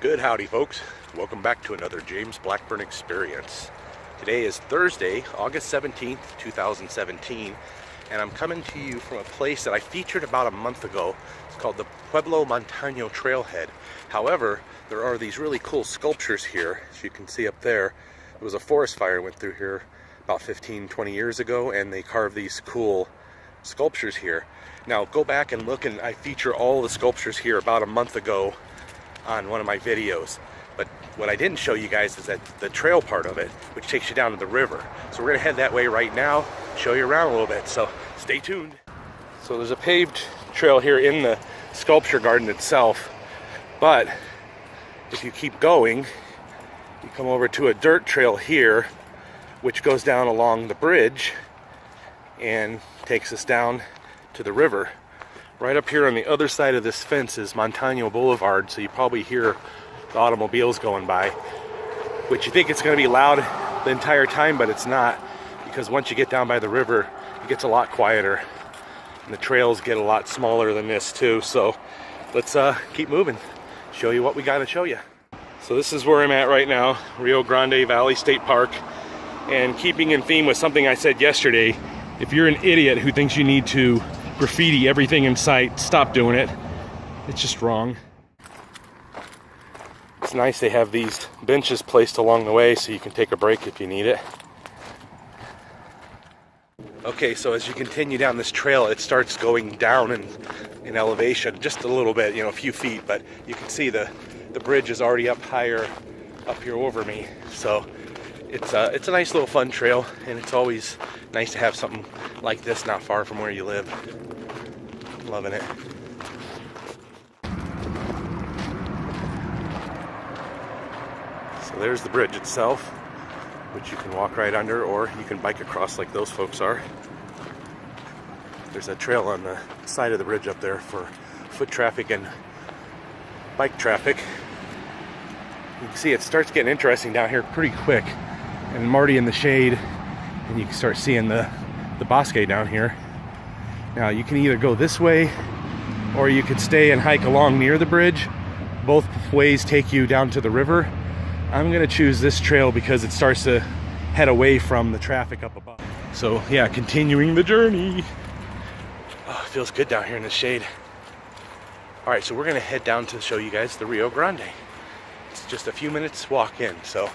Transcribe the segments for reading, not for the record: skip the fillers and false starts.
Good howdy folks, welcome back to another James Blackburn experience. Today is Thursday, August 17th, 2017, and I'm coming to you from a place that I featured about a month ago. It's called the Pueblo Montano Trailhead. However, there are these really cool sculptures here, as you can see up there. There was a forest fire went through here about 15-20 years ago, and they carved these cool sculptures here. Now go back and look, and I feature all the sculptures here about a month ago on one of my videos. But what I didn't show you guys is that the trail part of it, which takes you down to the river. So we're gonna head that way right now, show you around a little bit, so stay tuned. So there's a paved trail here in the sculpture garden itself, but if you keep going, you come over to a dirt trail here, which goes down along the bridge and takes us down to the river. Right up here on the other side of this fence is Montano Boulevard, so you probably hear the automobiles going by, which you think it's going to be loud the entire time, but it's not, because once you get down by the river, it gets a lot quieter, and the trails get a lot smaller than this too. So let's keep moving, show you what we got to show you. So this is where I'm at right now, Rio Grande Valley State Park, and keeping in theme with something I said yesterday, if you're an idiot who thinks you need to graffiti everything in sight, stop doing it. It's just wrong. It's nice they have these benches placed along the way so you can take a break if you need it. Okay, so as you continue down this trail, it starts going down in elevation just a little bit, a few feet, but you can see the bridge is already up higher up here over me. So it's a nice little fun trail, and it's always nice to have something like this not far from where you live. Loving it. So there's the bridge itself, which you can walk right under, or you can bike across like those folks are. There's a trail on the side of the bridge up there for foot traffic and bike traffic. You can see it starts getting interesting down here pretty quick, and I'm already in the shade, and you can start seeing the bosque down here. Now you can either go this way, or you could stay and hike along near the bridge. Both ways take you down to the river. I'm gonna choose this trail because it starts to head away from the traffic up above. So yeah, continuing the journey. Oh, it feels good down here in the shade. All right, so we're gonna head down to show you guys the Rio Grande. It's just a few minutes walk in, so.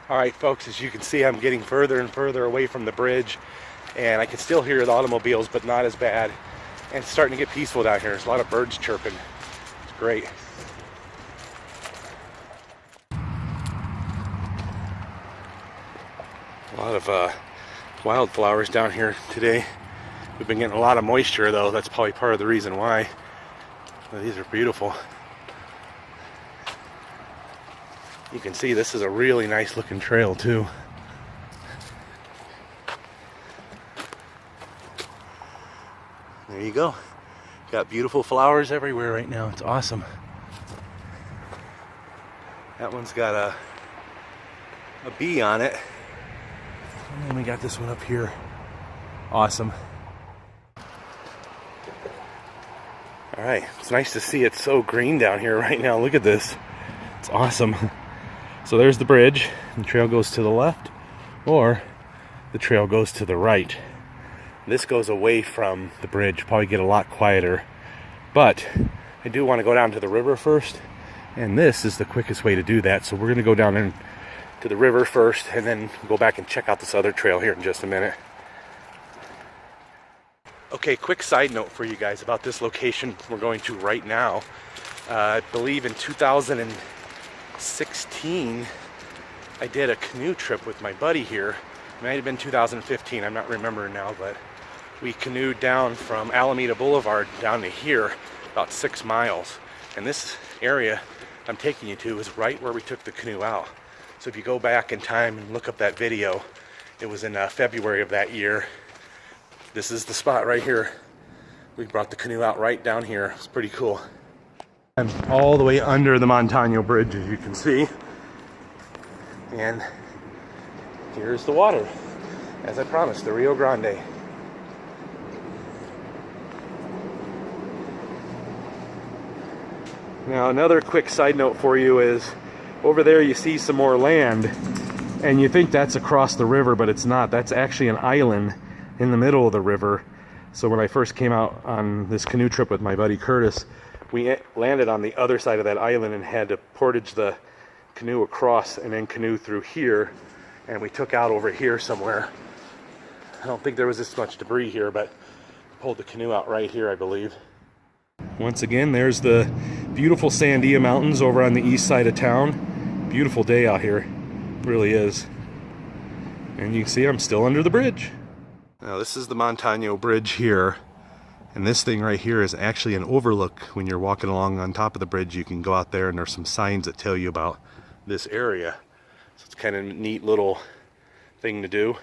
All right, folks, as you can see, I'm getting further and further away from the bridge, and I can still hear the automobiles, but not as bad. And it's starting to get peaceful down here. There's a lot of birds chirping. It's great. A lot of wildflowers down here today. We've been getting a lot of moisture, though. That's probably part of the reason why. But these are beautiful. You can see this is a really nice looking trail too. There you go. Got beautiful flowers everywhere right now. It's awesome. That one's got a bee on it. And then we got this one up here. Awesome. All right, it's nice to see it's so green down here right now. Look at this. It's awesome. So there's the bridge. The trail goes to the left, or the trail goes to the right. This goes away from the bridge, probably get a lot quieter. But I do want to go down to the river first, and this is the quickest way to do that. So we're going to go down to the river first, and then go back and check out this other trail here in just a minute. Okay, quick side note for you guys about this location we're going to right now. I believe in 2016 I did a canoe trip with my buddy here. It might have been 2015, I'm not remembering now, but we canoed down from Alameda Boulevard down to here, about 6 miles. And this area I'm taking you to is right where we took the canoe out. So if you go back in time and look up that video, it was in February of that year. This is the spot right here. We brought the canoe out right down here. It's pretty cool. I'm all the way under the Montano Bridge, as you can see. And here's the water, as I promised, the Rio Grande. Now another quick side note for you is over there you see some more land and you think that's across the river, but it's not. That's actually an island in the middle of the river. So when I first came out on this canoe trip with my buddy Curtis, we landed on the other side of that island and had to portage the canoe across and then canoe through here, and we took out over here somewhere. I don't think there was this much debris here, but pulled the canoe out right here, I believe. Once again, there's the beautiful Sandia Mountains over on the east side of town. Beautiful day out here, it really is. And you can see I'm still under the bridge. Now this is the Montano Bridge here, and this thing right here is actually an overlook. When you're walking along on top of the bridge, you can go out there and there's some signs that tell you about this area. So it's kind of a neat little thing to do.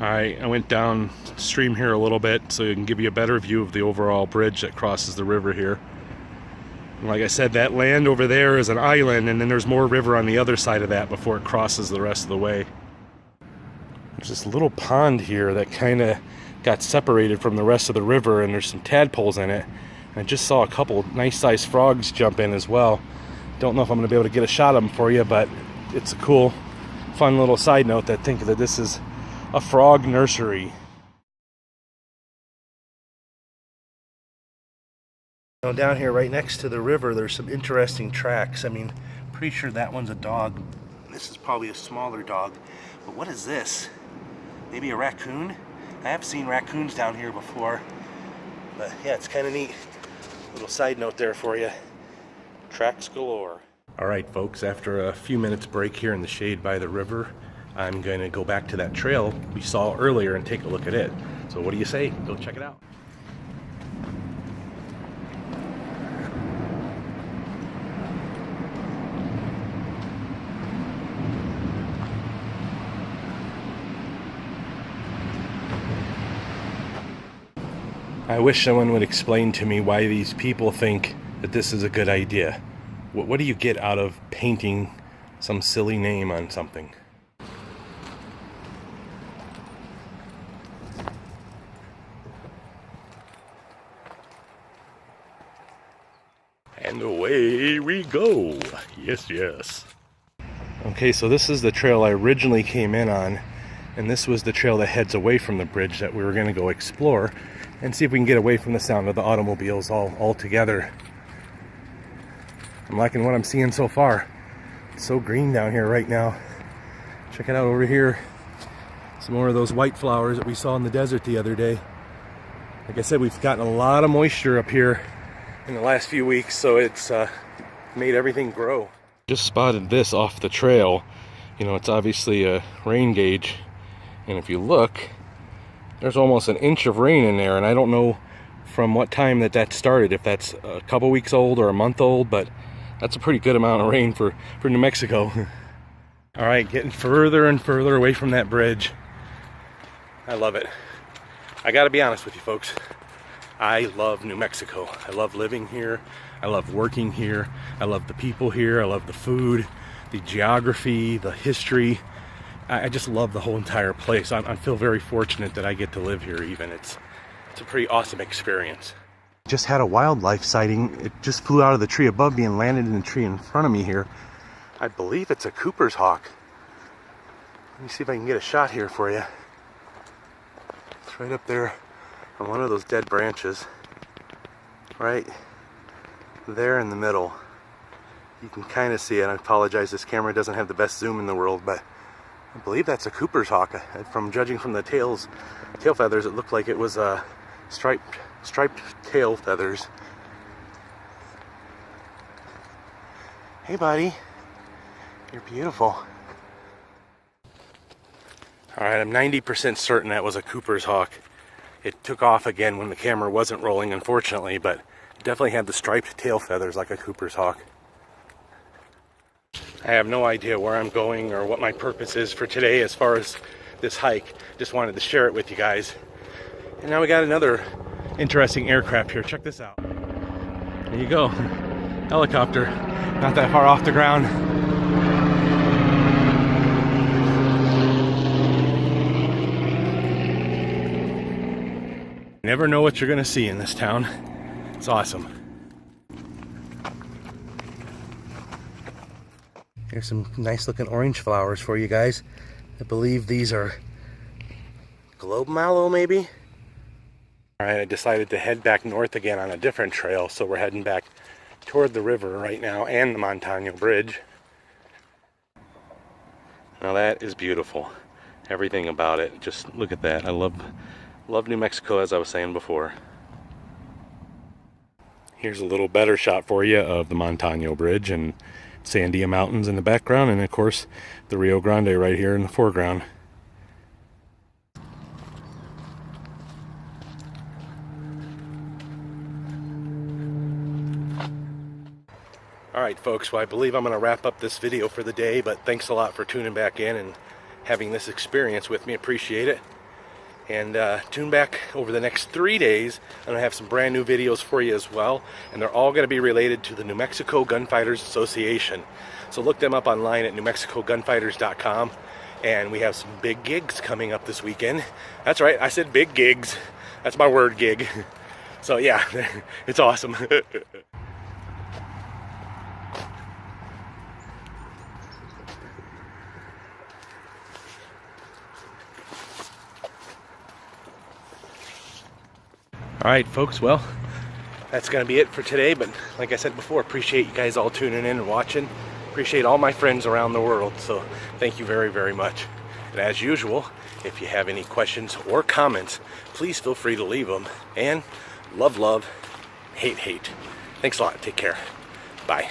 Alright, I went downstream here a little bit so it can give you a better view of the overall bridge that crosses the river here. And like I said, that land over there is an island, and then there's more river on the other side of that before it crosses the rest of the way. There's this little pond here that kind of got separated from the rest of the river, and there's some tadpoles in it. And I just saw a couple nice sized frogs jump in as well. Don't know if I'm going to be able to get a shot of them for you, but it's a cool, fun little side note that think that this is a frog nursery. Now down here right next to the river there's some interesting tracks. I mean, pretty sure that one's a dog. This is probably a smaller dog. But what is this? Maybe a raccoon? I have seen raccoons down here before. But yeah, it's kind of neat. Little side note there for you. Tracks galore. Alright folks, after a few minutes break here in the shade by the river, I'm going to go back to that trail we saw earlier and take a look at it. So what do you say? Go check it out. I wish someone would explain to me why these people think that this is a good idea. What do you get out of painting some silly name on something? And away we go. Yes, yes. Okay, so this is the trail I originally came in on, and this was the trail that heads away from the bridge that we were going to go explore and see if we can get away from the sound of the automobiles all together. I'm liking what I'm seeing so far. It's so green down here right now. Check it out over here. Some more of those white flowers that we saw in the desert the other day. Like I said, we've gotten a lot of moisture up here in the last few weeks, so it's made everything grow. Just spotted this off the trail. You know, it's obviously a rain gauge, and if you look, there's almost an inch of rain in there, and I don't know from what time that started, if that's a couple weeks old or a month old, but that's a pretty good amount of rain for New Mexico. All right, getting further and further away from that bridge. I love it. I gotta be honest with you folks, I love New Mexico. I love living here. I love working here. I love the people here. I love the food, the geography, the history. I just love the whole entire place. I feel very fortunate that I get to live here even. It's a pretty awesome experience. Just had a wildlife sighting. It just flew out of the tree above me and landed in the tree in front of me here. I believe it's a Cooper's hawk. Let me see if I can get a shot here for you. It's right up there on one of those dead branches. Right there in the middle. You can kind of see it. I apologize, this camera doesn't have the best zoom in the world, but I believe that's a Cooper's hawk. From judging from the tail feathers, it looked like it was striped tail feathers. Hey buddy, you're beautiful. Alright, I'm 90% certain that was a Cooper's hawk. It took off again when the camera wasn't rolling, unfortunately, but it definitely had the striped tail feathers like a Cooper's hawk. I have no idea where I'm going or what my purpose is for today as far as this hike. Just wanted to share it with you guys. And now we got another interesting aircraft here. Check this out. There you go. Helicopter. Not that far off the ground. You never know what you're gonna see in this town. It's awesome. Here's some nice looking orange flowers for you guys. I believe these are globe mallow, maybe? Alright, I decided to head back north again on a different trail, so we're heading back toward the river right now and the Montano Bridge. Now that is beautiful. Everything about it. Just look at that. I love New Mexico, as I was saying before. Here's a little better shot for you of the Montano Bridge and Sandia Mountains in the background, and of course the Rio Grande right here in the foreground. Alright folks, well I believe I'm going to wrap up this video for the day, but thanks a lot for tuning back in and having this experience with me. Appreciate it. And tune back over the next 3 days. I'm going to have some brand new videos for you as well, and they're all going to be related to the New Mexico Gunfighters Association. So look them up online at newmexicogunfighters.com, and we have some big gigs coming up this weekend. That's right, I said big gigs. That's my word, gig. So yeah, it's awesome. Alright folks, well, that's going to be it for today, but like I said before, appreciate you guys all tuning in and watching. Appreciate all my friends around the world, so thank you very, very much. And as usual, if you have any questions or comments, please feel free to leave them. And love, love, hate, hate. Thanks a lot. Take care. Bye.